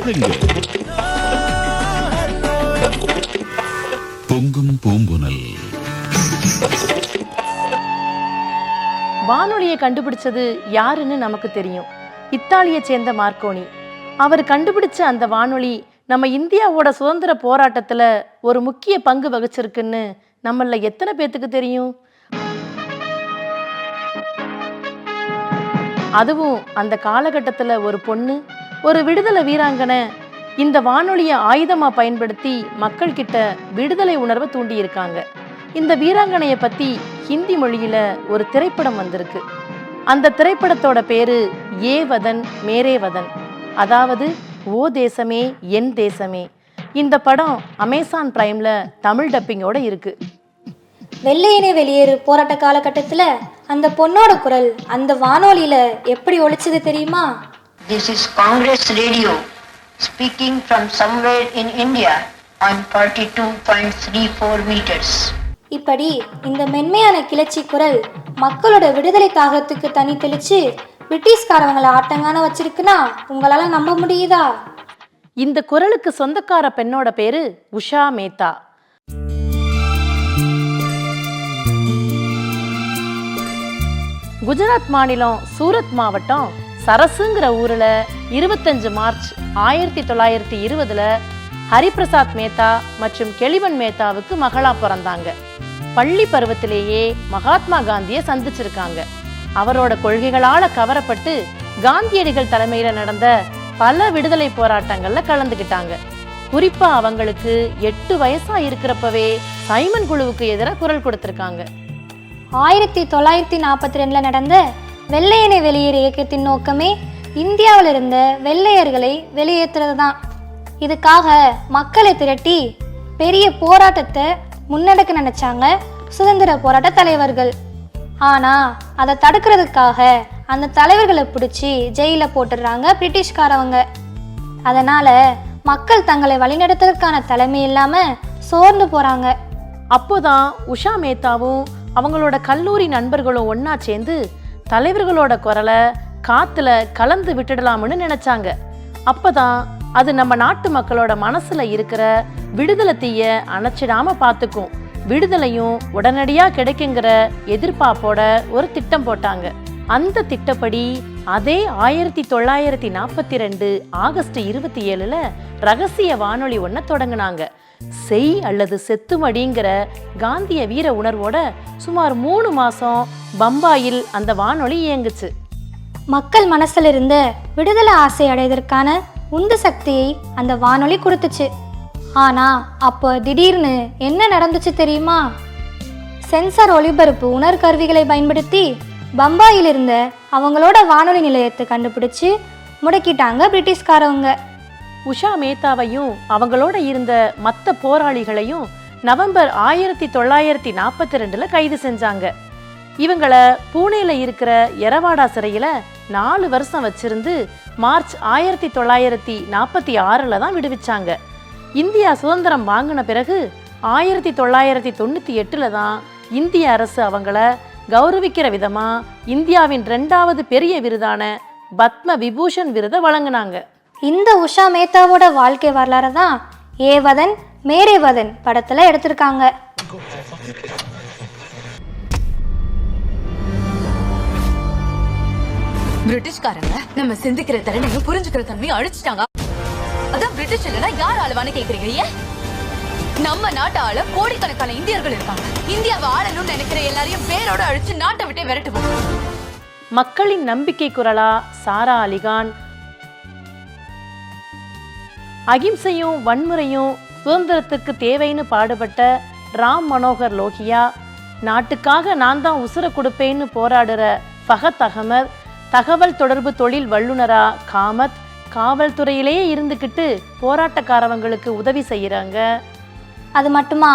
பாருங்கள். பொங்கும் பூம்புனல். வானொலியை கண்டுபிடிச்சது யாருன்னு நமக்கு தெரியும். இத்தாலியை சேர்ந்த மார்க்கோனி. அவர் கண்டுபிடிச்ச அந்த வானொலி நம்ம இந்தியாவோட சுதந்திர போராட்டத்துல ஒரு முக்கிய பங்கு வகிச்சிருக்குன்னு நம்மள எத்தனை பேத்துக்கு தெரியும்? அதுவும் அந்த காலகட்டத்துல ஒரு பொண்ணு, ஒரு விடுதலை வீராங்கனை இந்த வானொலியை ஆயுதமா பயன்படுத்தி மக்கள் கிட்ட விடுதலை உணர்வை தூண்டி இருக்காங்க. இந்த வீராங்கனைய பத்தி ஹிந்தி மொழியில ஒரு திரைப்படம் வந்திருக்கு. அந்த திரைப்படத்தோட பேரு ஏ வதன் மேரே வதன், அதாவது ஓ தேசமே என் தேசமே. இந்த படம் அமேசான் பிரைம்ல தமிழ் டப்பிங்கோட இருக்கு. வெள்ளையனே வெளியேறு போராட்ட காலகட்டத்தில் அந்த பொண்ணோட குரல் அந்த வானொலியில எப்படி ஒலிச்சது தெரியுமா? This is Congress Radio speaking from somewhere in India on 42.34 meters. இப்படி இந்த மென்மையான கிளர்ச்சி குரல் மக்களோட விடுதலை தாகத்துக்கு தனி தெளிச்சு பிரிட்டிஷ்காரவங்களை ஆட்டங்கான வச்சிருக்குன்னா உங்களால நம்ப முடியுதா? இந்த குரலுக்கு சொந்தக்கார பெண்ணோட பேரு உஷா மேத்தா. குஜராத் மாநிலம் சூரத் மாவட்டம் சரசுங்கிற ஊர்ல 25 மார்ச் 1920 ஹரிபிரசாத் மேத்தா மற்றும் கெளிவன் மேத்தாவுக்கு மகளா பிறந்தாங்க. பள்ளி பருவத்திலேயே மகாத்மா காந்தியை சந்திச்சிருக்காங்க. அவரோட கொள்கைகளால கவரப்பட்டு காந்தியடிகள் தலைமையில நடந்த பல விடுதலை போராட்டங்கள்ல கலந்துக்கிட்டாங்க. குறிப்பா அவங்களுக்கு 8 வயசா இருக்கிறப்பவே சைமன் குழுவுக்கு எதிராக குரல் கொடுத்திருக்காங்க. 1942 நடந்த வெள்ளையனே வெளியேறு இயக்கத்தின் நோக்கமே இந்தியாவில் இருந்த வெள்ளையர்களை வெளியேற்றுறது தான். இதுக்காக மக்களை திரட்டி பெரிய போராட்டத்தை முன்னெடுக்க நினைச்சாங்க சுதந்திர போராட்ட தலைவர்கள். ஆனா அதை தடுக்கிறதுக்காக அந்த தலைவர்களை பிடிச்சி ஜெயில போட்டுடுறாங்க பிரிட்டிஷ்காரவங்க. அதனால மக்கள் தங்களை வழிநடத்துவதற்கான தலைமை இல்லாம சோர்ந்து போறாங்க. அப்போதான் உஷா மேத்தாவும் அவங்களோட கல்லூரி நண்பர்களும் ஒன்னா சேர்ந்து தலைவர்களோட குரலை காத்துல கலந்து விட்டுடலாம்னு நினைச்சாங்க. அப்பதான் அது நம்ம நாட்டு மக்களோட மனசுல இருக்கிற விடுதலை தீய அணைச்சிடாம பார்த்துக்கும், விடுதலையும் உடனடியா கிடைக்குங்கிற எதிர்பார்ப்போட ஒரு திட்டம் போட்டாங்க. அந்த திட்டப்படி அதே 1942 ஆகஸ்ட் 27 ரகசிய வானொலி ஒன்ன தொடங்கினாங்க. செய் அல்லது செத்துமடிங்கிற காந்திய வீர உணர்வோட சுமார் 3 மாசம் பம்பாயில் அந்த வானொலி இயங்குச்சு. மக்கள் மனசுல இருந்த விடுதலை ஆசை அடைவதற்கான உந்து சக்தியை அந்த வானொலி கொடுத்துச்சு. ஆனா அப்போ திடீர்னு என்ன நடந்துச்சு தெரியுமா? சென்சார் ஒளிபரப்பு உணர்கருவிகளை பயன்படுத்தி பம்பாயில் இருந்த அவங்களோட வானொலி நிலையத்தை கண்டுபிடிச்சு முடக்கிட்டாங்க பிரிட்டிஷ்காரவங்க. உஷா மேத்தாவையும் அவங்களோட இருந்த மற்ற போராளிகளையும் நவம்பர் 1942 கைது செஞ்சாங்க. இவங்களை பூனேல இருக்கிற எரவாடா சிறையில 4 வருஷம் வச்சிருந்து மார்ச் 1946 தான் விடுவிச்சாங்க. இந்தியா சுதந்திரம் வாங்கின பிறகு 1998 தான் இந்திய அரசு அவங்கள கௌரவிக்கிற விதமா இந்தியாவின் 2வது பெரிய விருதான பத்ம விபூஷன் விருதை வழங்கினாங்க. இந்த உஷா மேத்தாவோட வாழ்க்கை வரலாறு தான் ஏ வதன் மேரே வதன் படத்துல எடுத்திருக்காங்க. பிரிட்டிஷ்காரங்க நம்ம சிந்திக்கிற திறனையும் புரிஞ்சுக்கிற தன்மையும் அழிச்சிட்டாங்க. அதான் பிரிட்டிஷ் இல்லைன்னா யார் ஆளுவான்னு கேக்குறீங்க? நம்ம நாட்டு ஆள கோடிக்கணக்கான இந்தியர்கள் இருக்காங்க. இந்தியாவை ஆளணும்னு நினைக்கிற எல்லாரையும் பேரோட அழிச்சு நாட்டை விட்டே விரட்டுவோம். மக்களின் நம்பிக்கை குரலா சாரா அலிகான், அகிம்சையும் வன்முறையும் சுதந்திரத்துக்கு தேவைன்னு பாடுபட்ட ராம் மனோகர் லோகியா, நாட்டுக்காக நான் தான் உசுர கொடுப்பேன்னு போராடுற ஃபஹத் அகமது, தகவல் தொடர்பு தொழில் வல்லுநரா காமத், காவல்துறையிலேயே இருந்துக்கிட்டு போராட்டக்காரவங்களுக்கு உதவி செய்யறாங்க. அது மட்டுமா,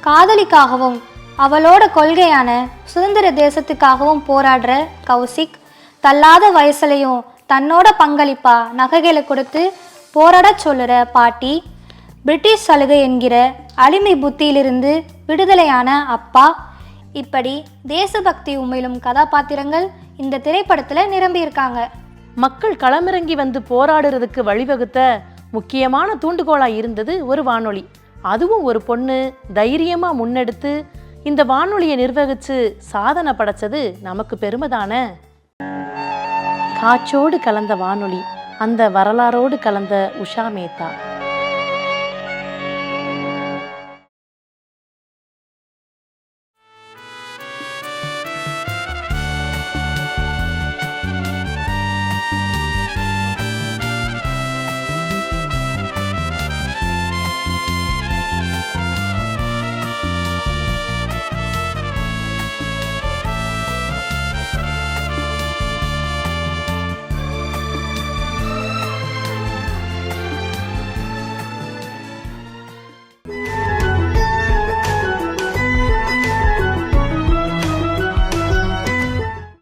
காதலிக்காகவும் அவளோட கொள்கையான சுதந்திர தேசத்துக்காகவும் போராடுற கௌசிக், தள்ளாத வயசுலையும் தன்னோட பங்களிப்பா நகைகளை கொடுத்து போராட சொல்லுற பாட்டி, பிரிட்டிஷ் சலுகை என்கிற அடிமை புத்தியிலிருந்து விடுதலையான அப்பா, இப்படி தேசபக்தி உண்மையிலும் கதாபாத்திரங்கள் இந்த திரைப்படத்துல நிரம்பி இருக்காங்க. மக்கள் களமிறங்கி வந்து போராடுறதுக்கு வழிவகுத்த முக்கியமான தூண்டுகோலாக இருந்தது ஒரு வானொலி. அதுவும் ஒரு பொண்ணு தைரியமாக முன்னெடுத்து இந்த வானொலியை நிர்வகித்து சாதனை படைச்சது நமக்கு பெருமைதானே. காற்றோடு கலந்த வானொலி, அந்த வரலாறோடு கலந்த உஷா மேத்தா.